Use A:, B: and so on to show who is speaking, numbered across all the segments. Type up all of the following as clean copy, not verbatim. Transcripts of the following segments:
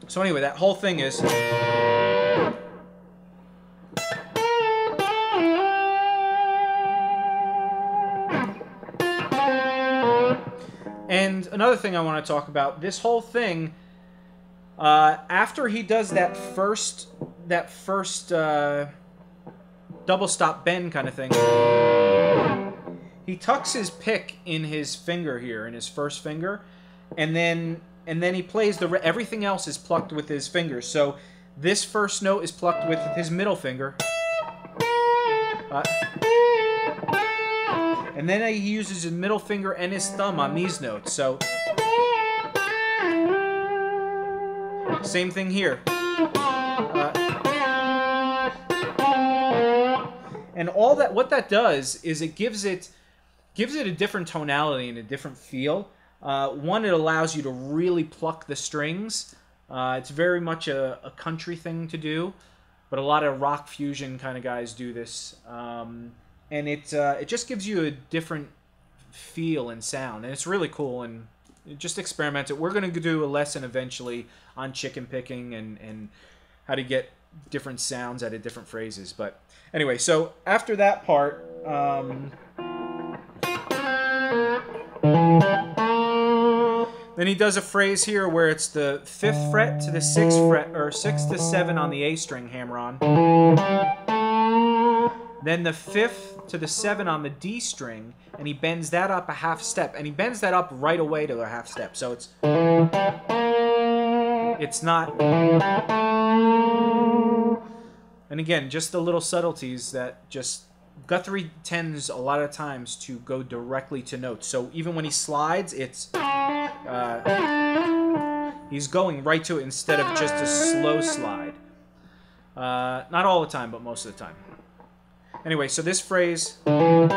A: So anyway, that whole thing is... And another thing I want to talk about, this whole thing, after he does that first double stop bend kind of thing, he tucks his pick in his finger here, in his first finger, and then he plays everything else is plucked with his fingers. So this first note is plucked with his middle finger. And then he uses his middle finger and his thumb on these notes. So, same thing here. And all that, what that does is it gives it a different tonality and a different feel. One, it allows you to really pluck the strings. It's very much a country thing to do, but a lot of rock fusion kind of guys do this. And it just gives you a different feel and sound, and it's really cool. And just experiment it. We're going to do a lesson eventually on chicken picking and how to get different sounds out of different phrases. But anyway, so after that part, then he does a phrase here where it's the 5th fret to the 6th fret, or 6 to 7 on the A string hammer-on. Then the 5th to the 7 on the D string, and he bends that up a half step, and he bends that up right away to a half step. So it's not. And again, just the little subtleties that just Guthrie tends a lot of times to go directly to notes. So even when he slides, it's he's going right to it instead of just a slow slide. Not all the time, but most of the time. Anyway, so this phrase, then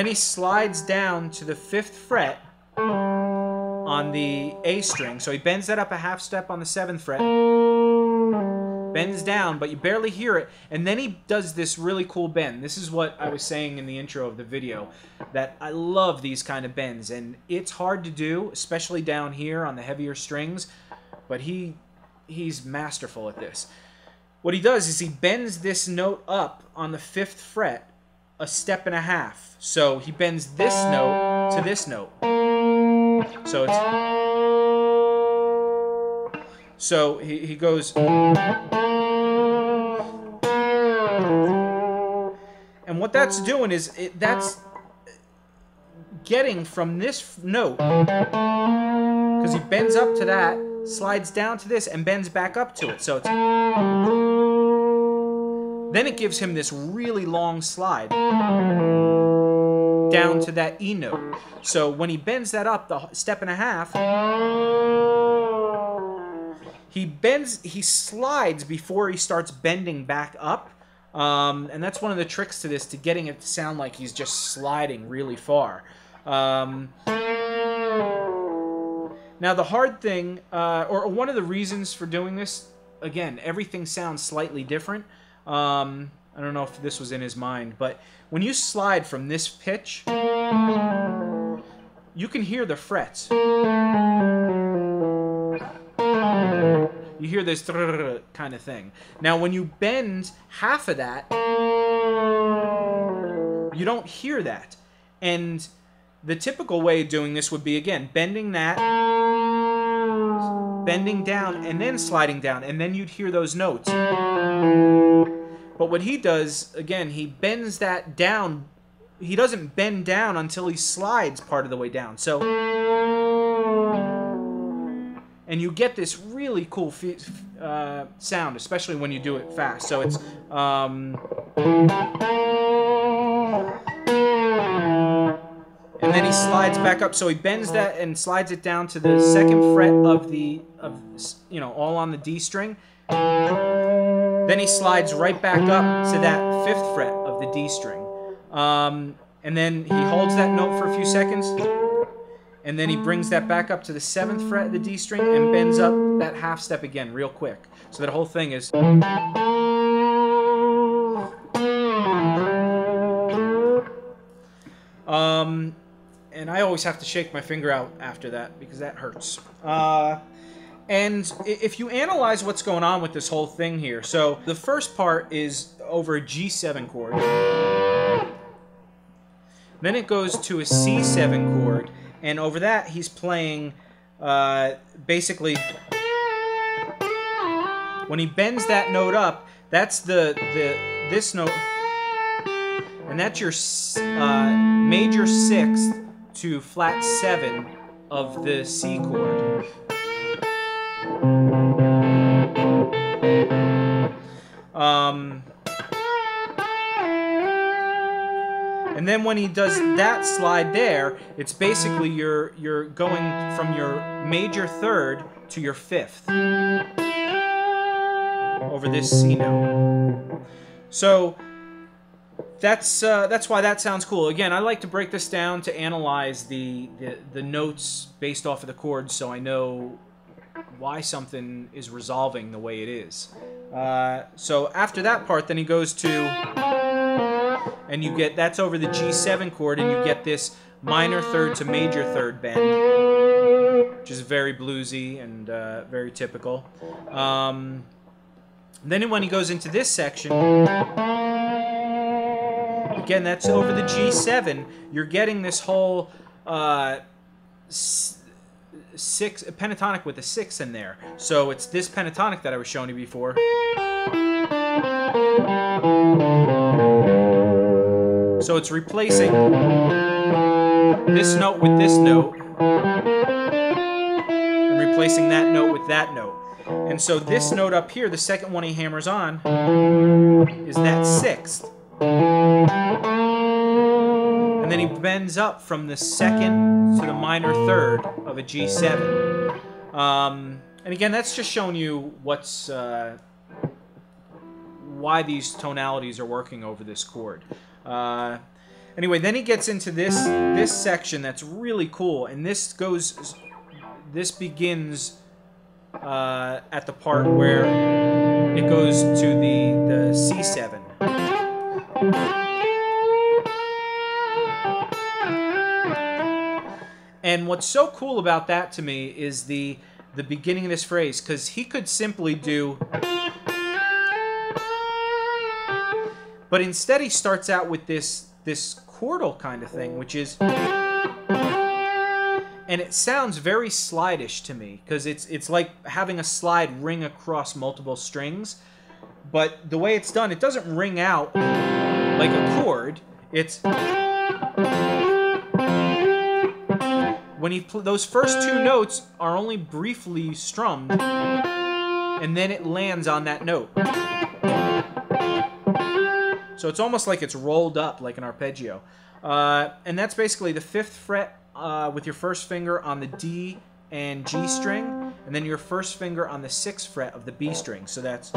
A: he slides down to the 5th fret on the A string. So he bends that up a half step on the 7th fret, bends down, but you barely hear it, and then he does this really cool bend. This is what I was saying in the intro of the video, that I love these kind of bends, and it's hard to do, especially down here on the heavier strings, but he's masterful at this. What he does is he bends this note up on the 5th fret a step and a half. So he bends this note to this note. So it's... So he goes... And what that's doing is, that's getting from this note, because he bends up to that, slides down to this, and bends back up to it. So it's... Then it gives him this really long slide down to that E note. So when he bends that up the step and a half, he slides before he starts bending back up. And that's one of the tricks to this, to getting it to sound like he's just sliding really far. Now the hard thing, or one of the reasons for doing this, again, everything sounds slightly different. I don't know if this was in his mind, but when you slide from this pitch, you can hear the frets. You hear this kind of thing. Now, when you bend half of that, you don't hear that. And the typical way of doing this would be, again, bending that, bending down, and then sliding down, and then you'd hear those notes. But what he does, again, he bends that down. He doesn't bend down until he slides part of the way down. So, and you get this really cool sound, especially when you do it fast. So it's... and then he slides back up. So he bends that and slides it down to the 2nd fret of all on the D string. Then he slides right back up to that 5th fret of the D string. And then he holds that note for a few seconds. And then he brings that back up to the 7th fret of the D string and bends up that half step again real quick. So that whole thing is... And I always have to shake my finger out after that because that hurts. And if you analyze what's going on with this whole thing here, so the first part is over a G7 chord. Then it goes to a C7 chord, and over that he's playing basically when he bends that note up, that's this note, and that's your major sixth to flat 7 of the C chord. And then when he does that slide there, it's basically you're going from your major third to your fifth over this C note. So that's why that sounds cool. Again, I like to break this down to analyze the notes based off of the chords, so I know why something is resolving the way it is. So after that part, then he goes to, and you get, that's over the G7 chord, and you get this minor third to major third bend, which is very bluesy and very typical. Then when he goes into this section, again, that's over the G7, you're getting this whole six pentatonic with a 6 in there. So it's this pentatonic that I was showing you before. So it's replacing this note with this note and replacing that note with that note. And so this note up here, the second one he hammers on, is that 6th. And then he bends up from the second to the minor third of a G7. And again, that's just showing you what's why these tonalities are working over this chord. Anyway, then he gets into this section that's really cool, and this begins at the part where it goes to the C7. And what's so cool about that to me is the beginning of this phrase, because he could simply do, but instead he starts out with this chordal kind of thing, which is, and it sounds very slide-ish to me, because it's like having a slide ring across multiple strings, but the way it's done, it doesn't ring out like a chord. It's when those first two notes are only briefly strummed, and then it lands on that note. So it's almost like it's rolled up like an arpeggio. And that's basically the 5th fret with your first finger on the D and G string, and then your first finger on the 6th fret of the B string. So that's...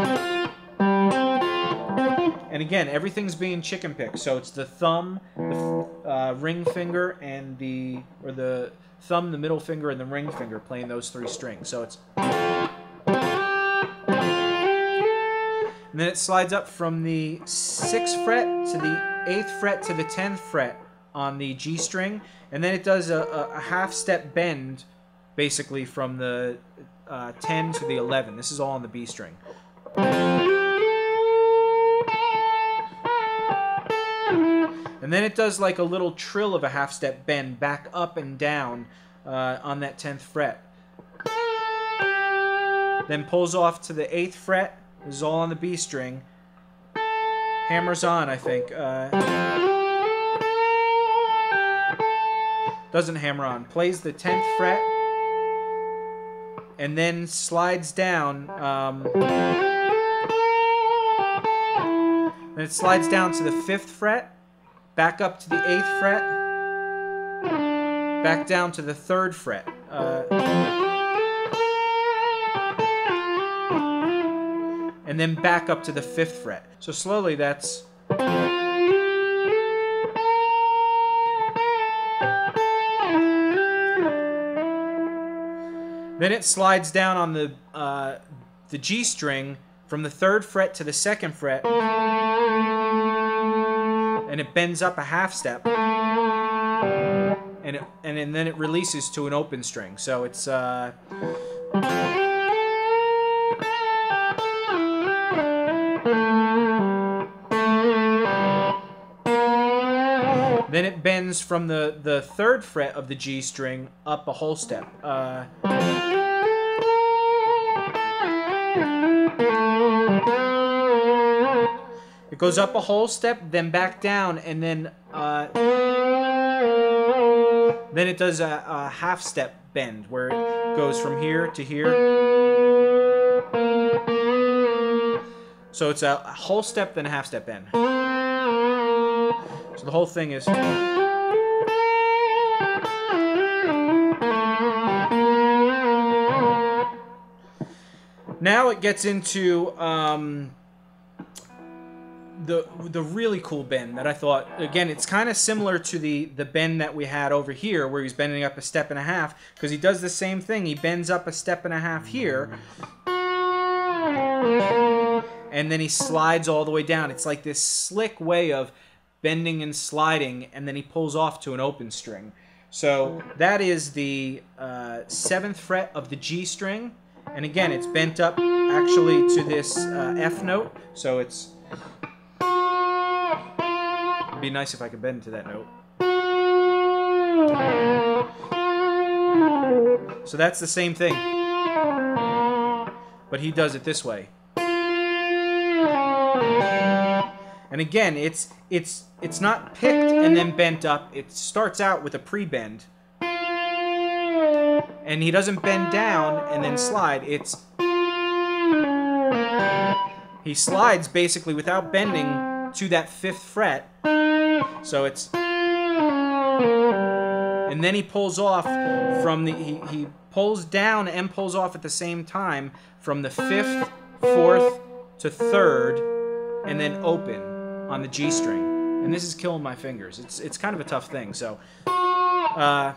A: And again, everything's being chicken picked. So it's the thumb, the ring finger, and the thumb, the middle finger, and the ring finger playing those 3 strings. So it's... And then it slides up from the 6th fret to the 8th fret to the 10th fret on the G string, and then it does a half-step bend, basically from the 10 to the 11. This is all on the B string. And then it does like a little trill of a half-step bend back up and down on that 10th fret. Then pulls off to the 8th fret. This is all on the B string. Hammers on, I think. Doesn't hammer on. Plays the 10th fret. And then slides down. Then it slides down to the 5th fret. Back up to the 8th fret. Back down to the 3rd fret. And then back up to the 5th fret. So slowly that's... Then it slides down on the G string from the 3rd fret to the 2nd fret, and it bends up a half step. and then it releases to an open string. So it's then it bends from the 3rd fret of the G string up a whole step. It goes up a whole step, then back down, and then it does a half step bend where it goes from here to here. So it's a whole step, then a half step bend. So the whole thing is. Now it gets into the really cool bend that I thought, again, it's kind of similar to the bend that we had over here where he's bending up a step and a half, because he does the same thing. He bends up a step and a half here, and then he slides all the way down. It's like this slick way of bending and sliding, and then he pulls off to an open string. So that is the 7th fret of the G string, and again, it's bent up actually to this F note, so it's. It'd be nice if I could bend to that note. So that's the same thing, but he does it this way. And again, it's not picked and then bent up. It starts out with a pre-bend, and he doesn't bend down and then slide. He slides basically without bending to that 5th fret. So it's, and then he pulls off from the, he pulls down and pulls off at the same time from the 5th, 4th to 3rd, and then open on the G string. And this is killing my fingers. It's kind of a tough thing. So, and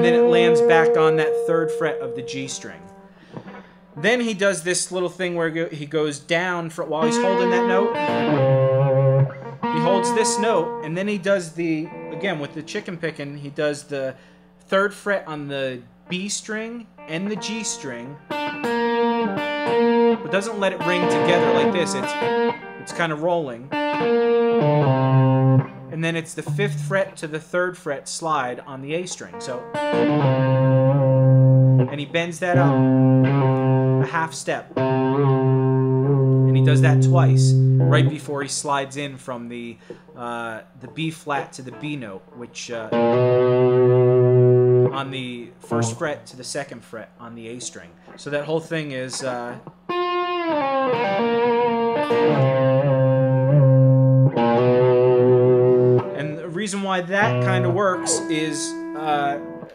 A: then it lands back on that 3rd fret of the G string. Then he does this little thing where he goes down while he's holding that note. He holds this note, and then he does again, with the chicken picking, he does the 3rd fret on the B string and the G string, but doesn't let it ring together like this. It's kind of rolling. And then it's the 5th fret to the 3rd fret slide on the A string. So, and he bends that up a half step, and he does that twice right before he slides in from the B flat to the B note, which on the 1st fret to the 2nd fret on the A string. So that whole thing is and the reason why that kind of works is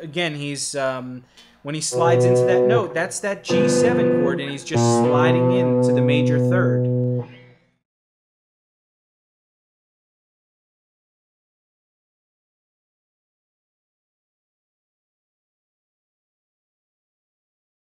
A: again, he's when he slides into that note, that's that G7 chord, and he's just sliding into the major 3rd.